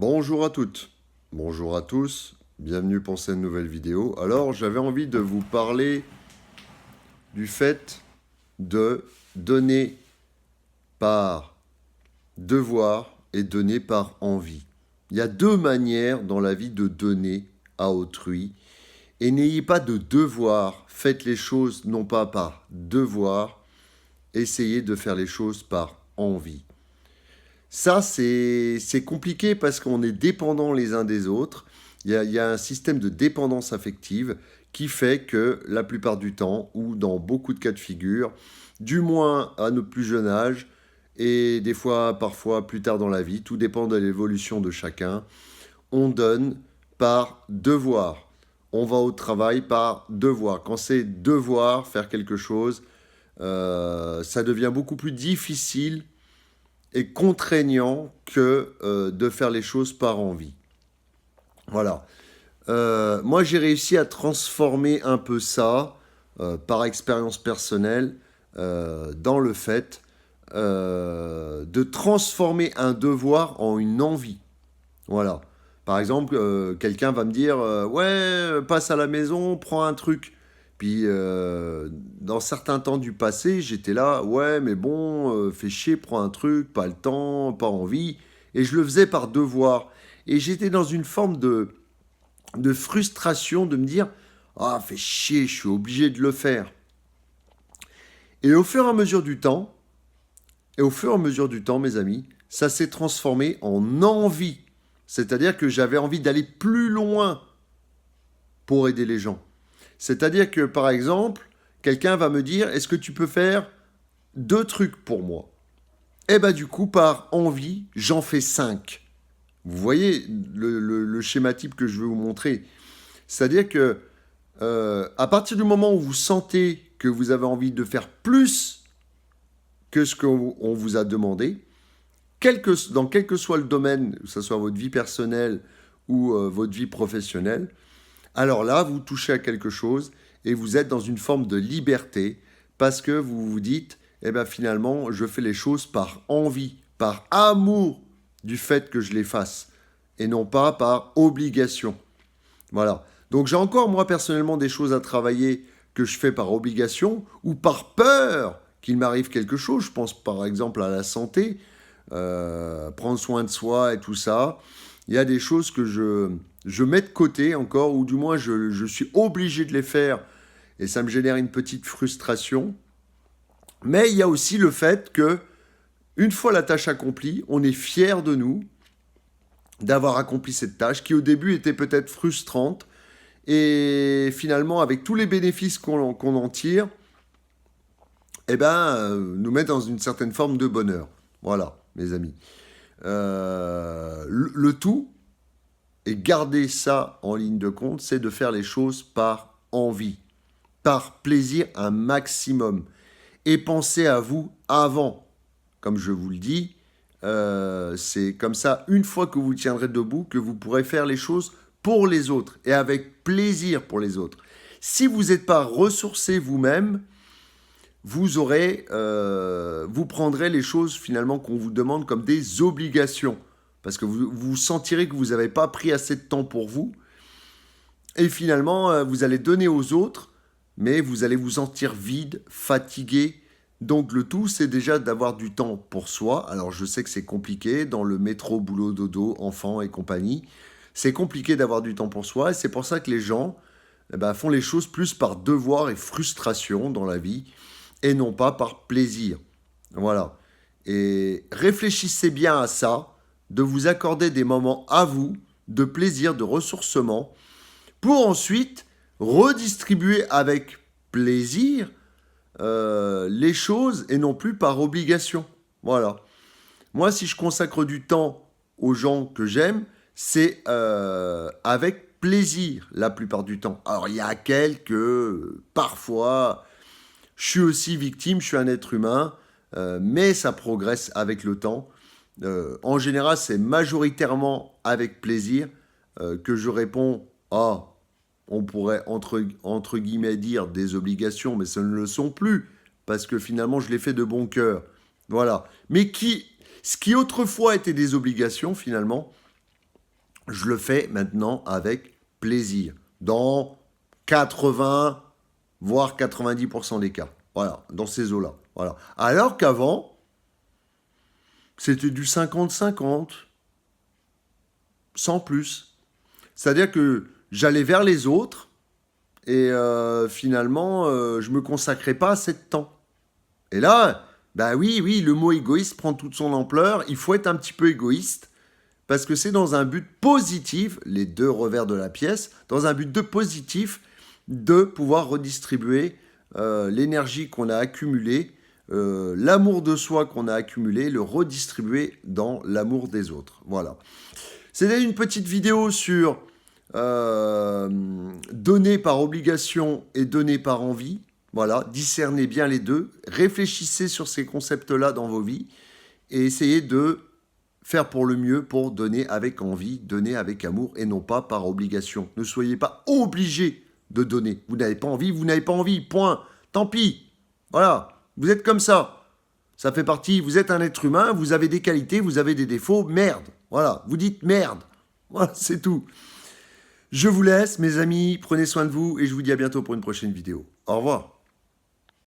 Bonjour à toutes, bonjour à tous, bienvenue pour cette nouvelle vidéo. Alors j'avais envie de vous parler du fait de donner par devoir et donner par envie. Il y a deux manières dans la vie de donner à autrui. Et n'ayez pas de devoir, faites les choses non pas par devoir, essayez de faire les choses par envie. Ça, c'est compliqué parce qu'on est dépendants les uns des autres. Il y a un système de dépendance affective qui fait que la plupart du temps, ou dans beaucoup de cas de figure, du moins à notre plus jeune âge, et des fois, parfois plus tard dans la vie, tout dépend de l'évolution de chacun, on donne par devoir. On va au travail par devoir. Quand c'est devoir faire quelque chose, ça devient beaucoup plus difficile et contraignant que de faire les choses par envie. Voilà. Moi, j'ai réussi à transformer un peu ça, par expérience personnelle, dans le fait de transformer un devoir en une envie. Voilà. Par exemple, quelqu'un va me dire ouais, passe à la maison, prends un truc. Puis, dans certains temps du passé, j'étais là, ouais, mais bon, fais chier, prends un truc, pas le temps, pas envie. Et je le faisais par devoir. Et j'étais dans une forme de frustration de me dire, ah, fais chier, je suis obligé de le faire. Et au fur et à mesure du temps, mes amis, ça s'est transformé en envie. C'est-à-dire que j'avais envie d'aller plus loin pour aider les gens. C'est-à-dire que, par exemple, quelqu'un va me dire, est-ce que tu peux faire 2 trucs pour moi? Eh bien, du coup, par envie, j'en fais 5. Vous voyez le schéma type que je veux vous montrer. C'est-à-dire que, à partir du moment où vous sentez que vous avez envie de faire plus que ce qu'on vous a demandé, dans quel que soit le domaine, que ce soit votre vie personnelle ou votre vie professionnelle, alors là, vous touchez à quelque chose et vous êtes dans une forme de liberté parce que vous vous dites, eh bien finalement, je fais les choses par envie, par amour du fait que je les fasse et non pas par obligation. Voilà. Donc j'ai encore moi personnellement des choses à travailler que je fais par obligation ou par peur qu'il m'arrive quelque chose. Je pense par exemple à la santé, prendre soin de soi et tout ça. Il y a des choses que je mets de côté encore, ou du moins je suis obligé de les faire, et ça me génère une petite frustration. Mais il y a aussi le fait que, une fois la tâche accomplie, on est fier de nous, d'avoir accompli cette tâche, qui au début était peut-être frustrante, et finalement, avec tous les bénéfices qu'on en tire, eh ben, nous met dans une certaine forme de bonheur. Voilà, mes amis. Le tout, et garder ça en ligne de compte, c'est de faire les choses par envie, par plaisir un maximum. Et pensez à vous avant. Comme je vous le dis, c'est comme ça, une fois que vous tiendrez debout, que vous pourrez faire les choses pour les autres et avec plaisir pour les autres. Si vous n'êtes pas ressourcé vous-même, vous prendrez les choses finalement qu'on vous demande comme des obligations. Parce que vous sentirez que vous n'avez pas pris assez de temps pour vous. Et finalement, vous allez donner aux autres, mais vous allez vous sentir vide, fatigué. Donc le tout, c'est déjà d'avoir du temps pour soi. Alors je sais que c'est compliqué dans le métro, boulot, dodo, enfants et compagnie. C'est compliqué d'avoir du temps pour soi et c'est pour ça que les gens font les choses plus par devoir et frustration dans la vie et non pas par plaisir. Voilà. Et réfléchissez bien à ça, de vous accorder des moments à vous, de plaisir, de ressourcement, pour ensuite redistribuer avec plaisir les choses et non plus par obligation. Voilà. Moi, si je consacre du temps aux gens que j'aime, c'est avec plaisir la plupart du temps. Alors, il y a parfois, je suis aussi victime, je suis un être humain, mais ça progresse avec le temps. En général, c'est majoritairement avec plaisir que je réponds à, on pourrait entre guillemets dire des obligations, mais ce ne le sont plus, parce que finalement, je les fais de bon cœur. Voilà. Mais ce qui autrefois était des obligations, finalement, je le fais maintenant avec plaisir, dans 80, voire 90% des cas. Voilà, dans ces eaux-là. Voilà. Alors qu'avant, c'était du 50-50, sans plus. C'est-à-dire que j'allais vers les autres et finalement, je me consacrais pas assez de temps. Et là, bah oui, le mot égoïste prend toute son ampleur. Il faut être un petit peu égoïste parce que c'est dans un but positif, les deux revers de la pièce, dans un but de positif, de pouvoir redistribuer l'énergie qu'on a accumulée, l'amour de soi qu'on a accumulé, le redistribuer dans l'amour des autres. Voilà. C'était une petite vidéo sur donner par obligation et donner par envie. Voilà, discernez bien les deux, réfléchissez sur ces concepts-là dans vos vies et essayez de faire pour le mieux pour donner avec envie, donner avec amour et non pas par obligation. Ne soyez pas obligés de donner. Vous n'avez pas envie, point. Tant pis. Voilà, vous êtes comme ça. Ça fait partie, vous êtes un être humain, vous avez des qualités, vous avez des défauts, merde. Voilà, vous dites merde. Voilà, c'est tout. Je vous laisse, mes amis, prenez soin de vous et je vous dis à bientôt pour une prochaine vidéo. Au revoir.